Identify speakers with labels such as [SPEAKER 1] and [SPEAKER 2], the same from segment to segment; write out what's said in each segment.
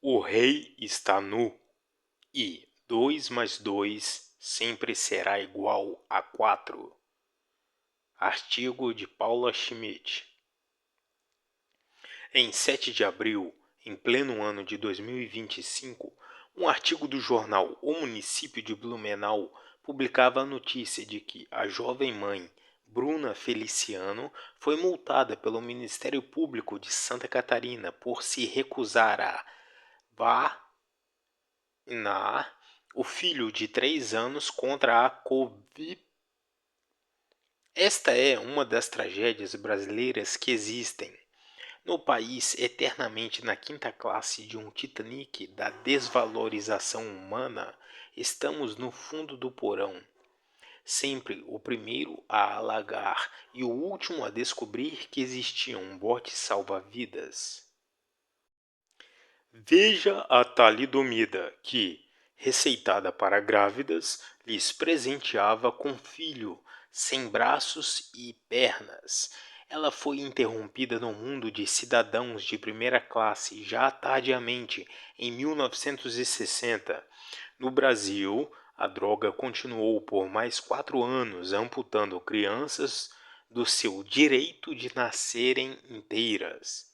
[SPEAKER 1] O rei está nu e 2 mais 2 sempre será igual a 4. Artigo de Paula Schmidt. Em 7 de abril, em pleno ano de 2025, um artigo do jornal O Município de Blumenau publicava a notícia de que a jovem mãe Bruna Feliciano foi multada pelo Ministério Público de Santa Catarina por se recusar a vacinar o filho de 3 anos contra a Covid. Esta é uma das tragédias brasileiras que existem. No país eternamente na quinta classe de um Titanic da desvalorização humana, estamos no fundo do porão, sempre o primeiro a alagar e o último a descobrir que existia um bote salva-vidas. Veja a talidomida que, receitada para grávidas, lhes presenteava com filho, sem braços e pernas. Ela foi interrompida no mundo de cidadãos de primeira classe já tardiamente, em 1960. No Brasil, a droga continuou por mais 4 anos, amputando crianças do seu direito de nascerem inteiras.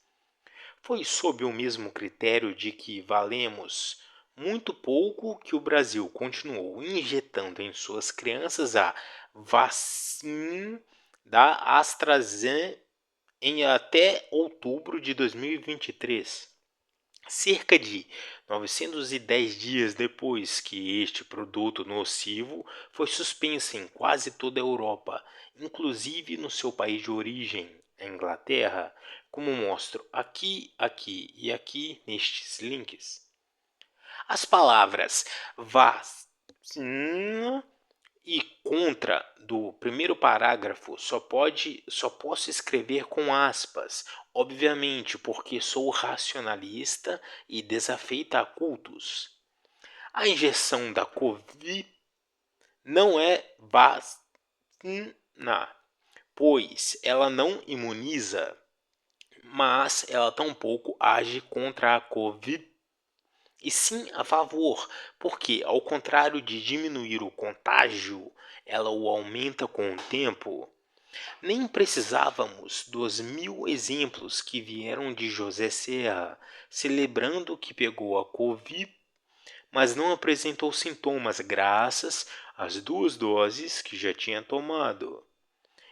[SPEAKER 1] Foi sob o mesmo critério de que valemos muito pouco que o Brasil continuou injetando em suas crianças a vacina da AstraZeneca em até outubro de 2023. Cerca de 910 dias depois que este produto nocivo foi suspenso em quase toda a Europa, inclusive no seu país de origem, a Inglaterra, como mostro aqui e aqui nestes links. As palavras vacina e contra do primeiro parágrafo só posso escrever com aspas, obviamente porque sou racionalista e desafeita a cultos. A injeção da Covid não é vacina, pois ela não imuniza, mas ela tampouco age contra a Covid, e sim a favor, porque, ao contrário de diminuir o contágio, ela o aumenta com o tempo. Nem precisávamos dos 1000 exemplos que vieram de José Serra, celebrando que pegou a Covid, mas não apresentou sintomas graças às 2 doses que já tinha tomado.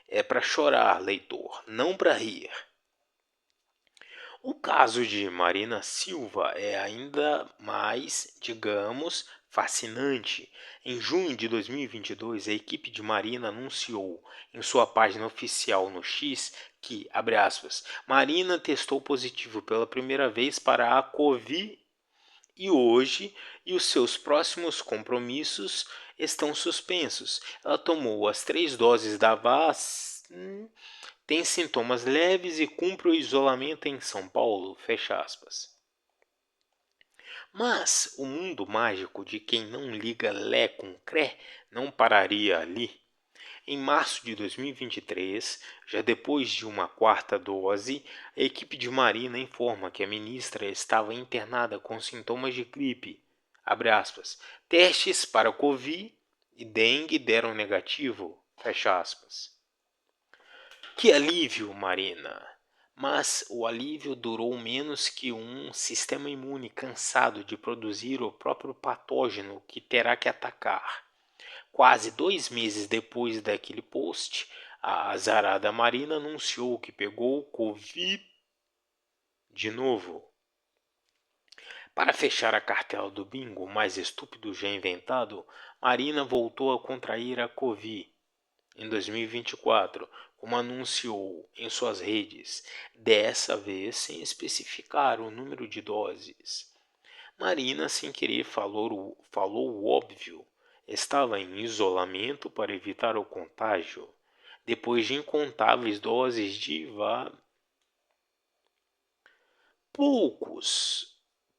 [SPEAKER 1] É para chorar, leitor, não para rir. O caso de Marina Silva é ainda mais, digamos, fascinante. Em junho de 2022, a equipe de Marina anunciou em sua página oficial no X que, abre aspas, Marina testou positivo pela primeira vez para a Covid e hoje os seus próximos compromissos estão suspensos. Ela tomou as 3 doses da vacina, tem sintomas leves e cumpre o isolamento em São Paulo, fecha aspas. Mas o mundo mágico de quem não liga Lé com Cré não pararia ali. Em março de 2023, já depois de uma 4ª dose, a equipe de Marina informa que a ministra estava internada com sintomas de gripe. Abre aspas. Testes para Covid e dengue deram negativo. Fecha aspas. Que alívio, Marina! Mas o alívio durou menos que um sistema imune cansado de produzir o próprio patógeno que terá que atacar. Quase 2 meses depois daquele post, a azarada Marina anunciou que pegou Covid de novo. Para fechar a cartela do bingo mais estúpido já inventado, Marina voltou a contrair a Covid em 2024, como anunciou em suas redes, dessa vez sem especificar o número de doses. Marina, sem querer, falou o óbvio. Estava em isolamento para evitar o contágio, depois de incontáveis doses de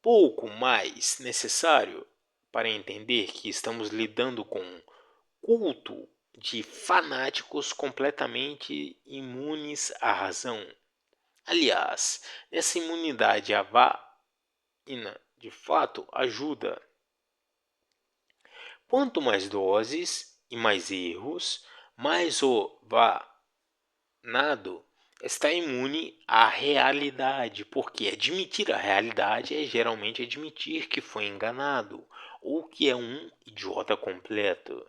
[SPEAKER 1] pouco mais necessário para entender que estamos lidando com um culto de fanáticos completamente imunes à razão. Aliás, essa imunidade à vacina de fato, ajuda. Quanto mais doses e mais erros, mais o vacinado está imune à realidade, porque admitir a realidade é geralmente admitir que foi enganado ou que é um idiota completo.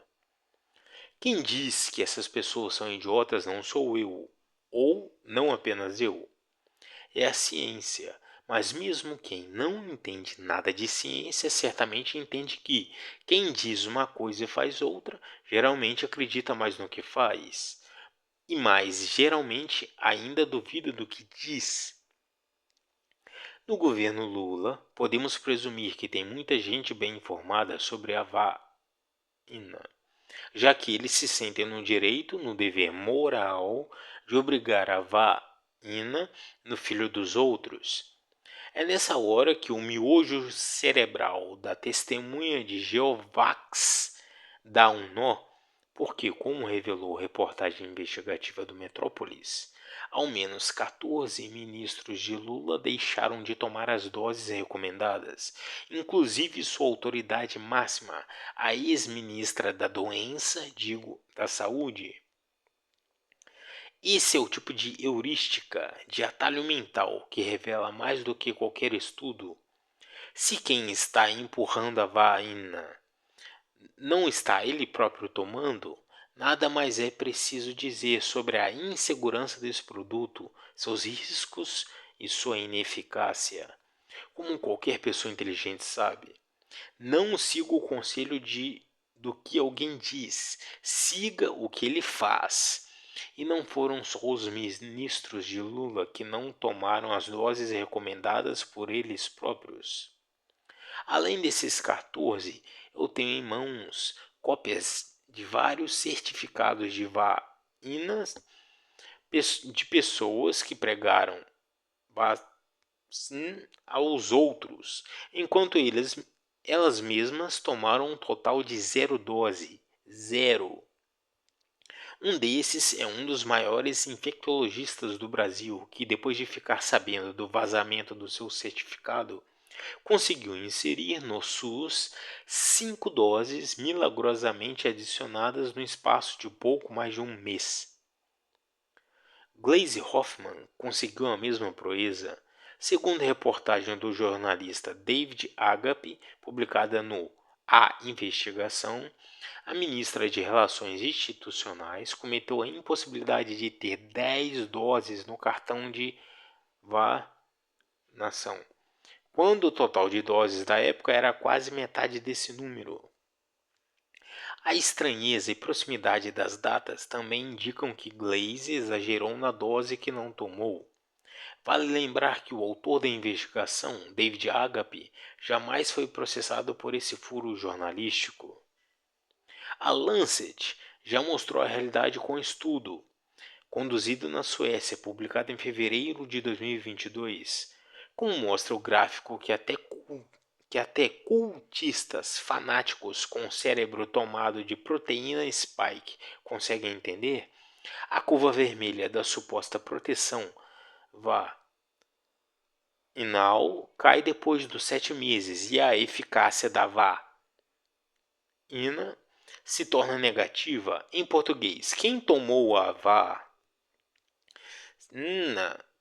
[SPEAKER 1] Quem diz que essas pessoas são idiotas não sou eu, ou não apenas eu, é a ciência. Mas mesmo quem não entende nada de ciência, certamente entende que quem diz uma coisa e faz outra, geralmente acredita mais no que faz. E mais, geralmente ainda duvida do que diz. No governo Lula, podemos presumir que tem muita gente bem informada sobre a vacina, já que eles se sentem no direito, no dever moral de obrigar a vacina no filho dos outros. É nessa hora que o miojo cerebral da testemunha de Jeovax dá um nó, porque, como revelou a reportagem investigativa do Metrópolis, ao menos 14 ministros de Lula deixaram de tomar as doses recomendadas, inclusive sua autoridade máxima, a ex-ministra da da Saúde. Esse é o tipo de heurística, de atalho mental, que revela mais do que qualquer estudo. Se quem está empurrando a vacina não está ele próprio tomando, nada mais é preciso dizer sobre a insegurança desse produto, seus riscos e sua ineficácia. Como qualquer pessoa inteligente sabe, não siga o conselho do que alguém diz, siga o que ele faz. E não foram só os ministros de Lula que não tomaram as doses recomendadas por eles próprios. Além desses 14, eu tenho em mãos cópias de vários certificados de vacinas de pessoas que pregaram vacina aos outros, enquanto elas mesmas tomaram um total de 0 dose. Zero. Um desses é um dos maiores infectologistas do Brasil, que depois de ficar sabendo do vazamento do seu certificado, conseguiu inserir no SUS 5 doses milagrosamente adicionadas no espaço de pouco mais de um mês. Gleisi Hoffmann conseguiu a mesma proeza, segundo a reportagem do jornalista David Agape, publicada no A Investigação. A ministra de Relações Institucionais cometeu a impossibilidade de ter 10 doses no cartão de vacinação, quando o total de doses da época era quase metade desse número. A estranheza e proximidade das datas também indicam que Gleisi exagerou na dose que não tomou. Vale lembrar que o autor da investigação, David Agape, jamais foi processado por esse furo jornalístico. A Lancet já mostrou a realidade com estudo, conduzido na Suécia, publicado em fevereiro de 2022, como mostra o gráfico que até cultistas fanáticos com o cérebro tomado de proteína spike conseguem entender. A curva vermelha da suposta proteção vacinal cai depois dos 7 meses e a eficácia da vacina se torna negativa. Em português, quem tomou a vacina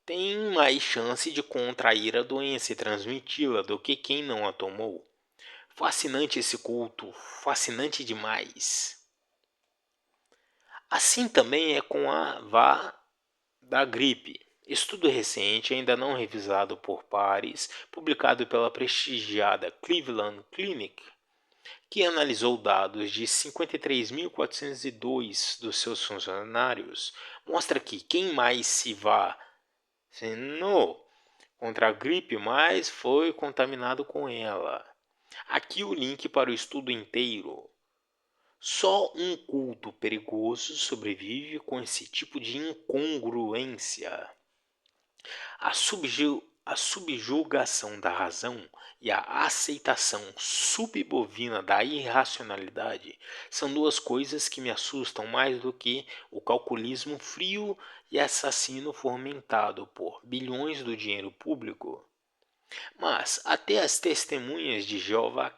[SPEAKER 1] tem mais chance de contrair a doença e transmiti-la do que quem não a tomou. Fascinante esse culto, fascinante demais. Assim também é com a da gripe. Estudo recente, ainda não revisado por pares, publicado pela prestigiada Cleveland Clinic, que analisou dados de 53.402 dos seus funcionários, mostra que quem mais se vacinou contra a gripe mais foi contaminado com ela. Aqui o link para o estudo inteiro. Só um culto perigoso sobrevive com esse tipo de incongruência. A subjugação da razão e a aceitação subbovina da irracionalidade são duas coisas que me assustam mais do que o calculismo frio e assassino fomentado por bilhões do dinheiro público. Mas até as testemunhas de Jeová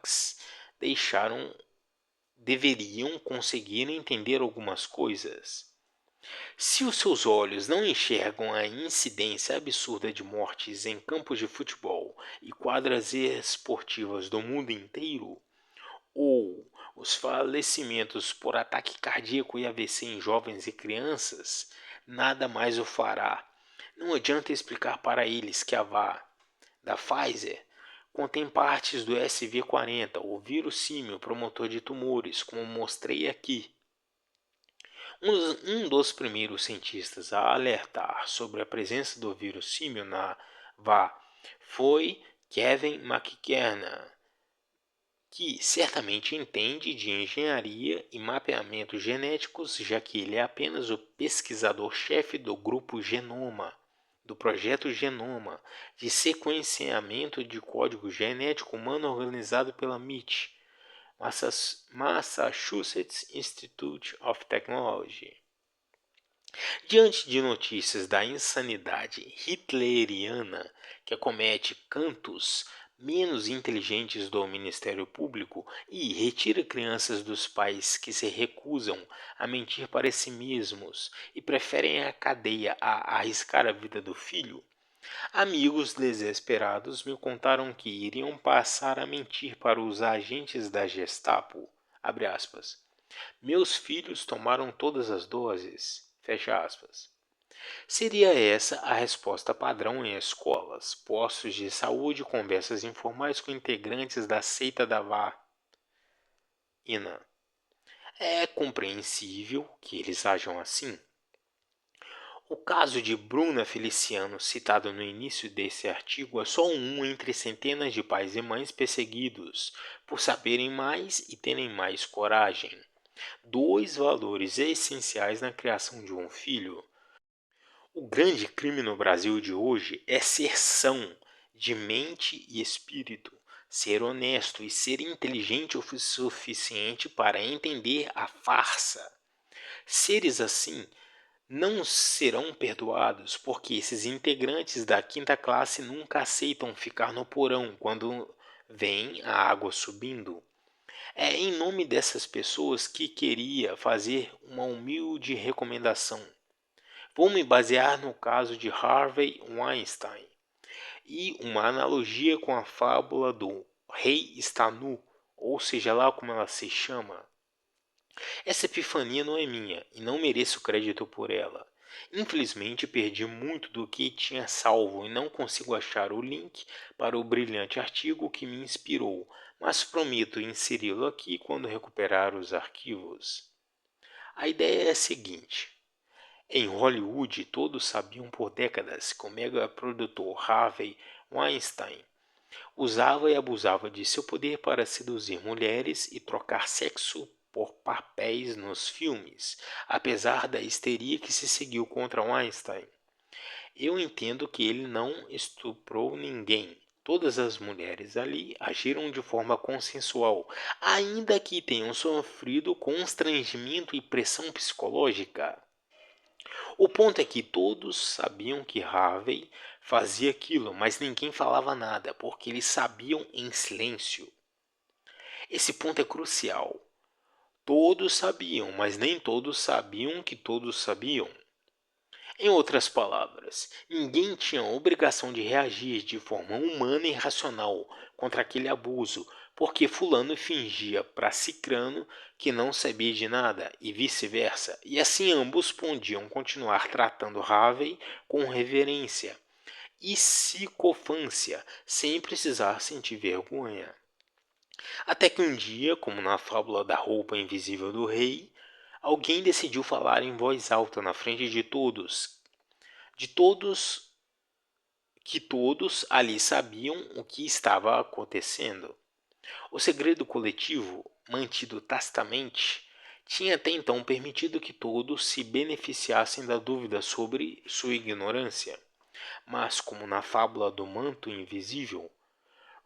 [SPEAKER 1] deveriam conseguir entender algumas coisas. Se os seus olhos não enxergam a incidência absurda de mortes em campos de futebol e quadras esportivas do mundo inteiro, ou os falecimentos por ataque cardíaco e AVC em jovens e crianças, nada mais o fará. Não adianta explicar para eles que a da Pfizer contém partes do SV40, o vírus símio promotor de tumores, como mostrei aqui. Um dos primeiros cientistas a alertar sobre a presença do vírus símio na VA foi Kevin McKenna, que certamente entende de engenharia e mapeamento genéticos, já que ele é apenas o pesquisador-chefe do grupo Genoma, do projeto Genoma, de sequenciamento de código genético humano organizado pela MIT, Massachusetts Institute of Technology. Diante de notícias da insanidade hitleriana que acomete cantos menos inteligentes do Ministério Público e retira crianças dos pais que se recusam a mentir para si mesmos e preferem a cadeia a arriscar a vida do filho, amigos desesperados me contaram que iriam passar a mentir para os agentes da Gestapo. Abre aspas. Meus filhos tomaram todas as doses. Fecha aspas. Seria essa a resposta padrão em escolas, postos de saúde e conversas informais com integrantes da seita da vacina. É compreensível que eles ajam assim. O caso de Bruna Feliciano, citado no início desse artigo, é só um entre centenas de pais e mães perseguidos por saberem mais e terem mais coragem. Dois valores essenciais na criação de um filho. O grande crime no Brasil de hoje é ser são de mente e espírito, ser honesto e ser inteligente o suficiente para entender a farsa. Seres assim não serão perdoados porque esses integrantes da quinta classe nunca aceitam ficar no porão quando vem a água subindo. É em nome dessas pessoas que queria fazer uma humilde recomendação. Vou me basear no caso de Harvey Weinstein e uma analogia com a fábula do rei está nu, ou seja lá como ela se chama. Essa epifania não é minha e não mereço crédito por ela. Infelizmente perdi muito do que tinha salvo e não consigo achar o link para o brilhante artigo que me inspirou, mas prometo inseri-lo aqui quando recuperar os arquivos. A ideia é a seguinte. Em Hollywood, todos sabiam por décadas que o megaprodutor Harvey Weinstein usava e abusava de seu poder para seduzir mulheres e trocar sexo por papéis nos filmes, apesar da histeria que se seguiu contra Weinstein. Eu entendo que ele não estuprou ninguém. Todas as mulheres ali agiram de forma consensual, ainda que tenham sofrido constrangimento e pressão psicológica. O ponto é que todos sabiam que Harvey fazia aquilo, mas ninguém falava nada, porque eles sabiam em silêncio. Esse ponto é crucial. Todos sabiam, mas nem todos sabiam que todos sabiam. Em outras palavras, ninguém tinha a obrigação de reagir de forma humana e racional contra aquele abuso, porque fulano fingia para cicrano que não sabia de nada e vice-versa, e assim ambos podiam continuar tratando Harvey com reverência e psicofância, sem precisar sentir vergonha. Até que um dia, como na fábula da roupa invisível do rei, alguém decidiu falar em voz alta na frente de todos que todos ali sabiam o que estava acontecendo. O segredo coletivo, mantido tacitamente, tinha até então permitido que todos se beneficiassem da dúvida sobre sua ignorância. Mas, como na fábula do manto invisível,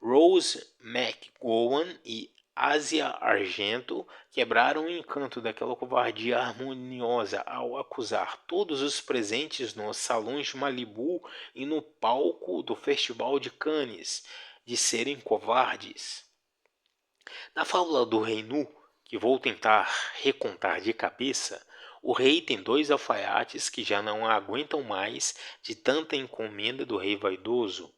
[SPEAKER 1] Rose McGowan e Ásia Argento quebraram o encanto daquela covardia harmoniosa ao acusar todos os presentes nos salões de Malibu e no palco do Festival de Cannes de serem covardes. Na fábula do Rei Nu, que vou tentar recontar de cabeça, o rei tem dois alfaiates que já não aguentam mais de tanta encomenda do rei vaidoso.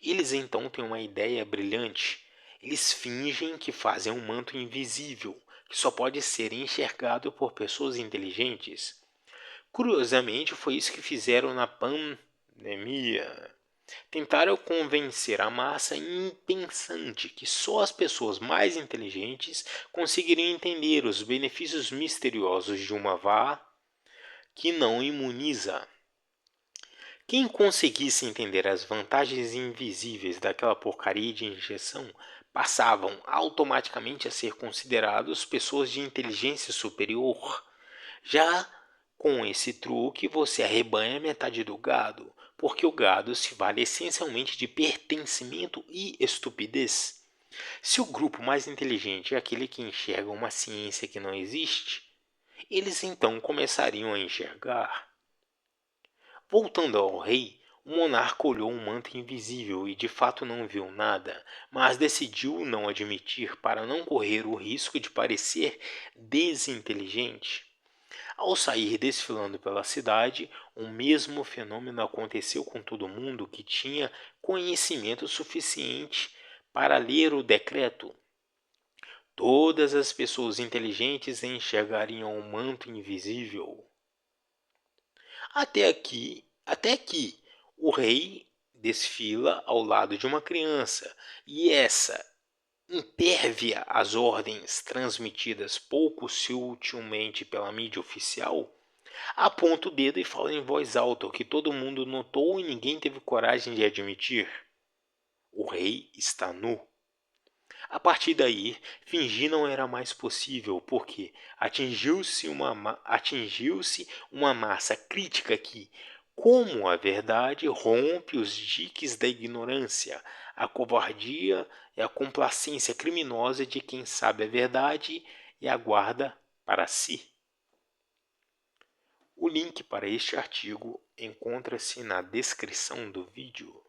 [SPEAKER 1] Eles então têm uma ideia brilhante. Eles fingem que fazem um manto invisível, que só pode ser enxergado por pessoas inteligentes. Curiosamente, foi isso que fizeram na pandemia. Tentaram convencer a massa impensante que só as pessoas mais inteligentes conseguiriam entender os benefícios misteriosos de uma vá que não imuniza. Quem conseguisse entender as vantagens invisíveis daquela porcaria de injeção passavam automaticamente a ser considerados pessoas de inteligência superior. Já com esse truque, você arrebanha metade do gado, porque o gado se vale essencialmente de pertencimento e estupidez. Se o grupo mais inteligente é aquele que enxerga uma ciência que não existe, eles então começariam a enxergar. Voltando ao rei, o monarca olhou um manto invisível e de fato não viu nada, mas decidiu não admitir para não correr o risco de parecer desinteligente. Ao sair desfilando pela cidade, o mesmo fenômeno aconteceu com todo mundo que tinha conhecimento suficiente para ler o decreto. Todas as pessoas inteligentes enxergariam o manto invisível. Até que o rei desfila ao lado de uma criança, e essa, impérvia às ordens transmitidas pouco sutilmente pela mídia oficial, aponta o dedo e fala em voz alta o que todo mundo notou e ninguém teve coragem de admitir. O rei está nu. A partir daí, fingir não era mais possível, porque atingiu-se uma massa crítica que, como a verdade, rompe os diques da ignorância, a covardia e a complacência criminosa de quem sabe a verdade e a guarda para si. O link para este artigo encontra-se na descrição do vídeo.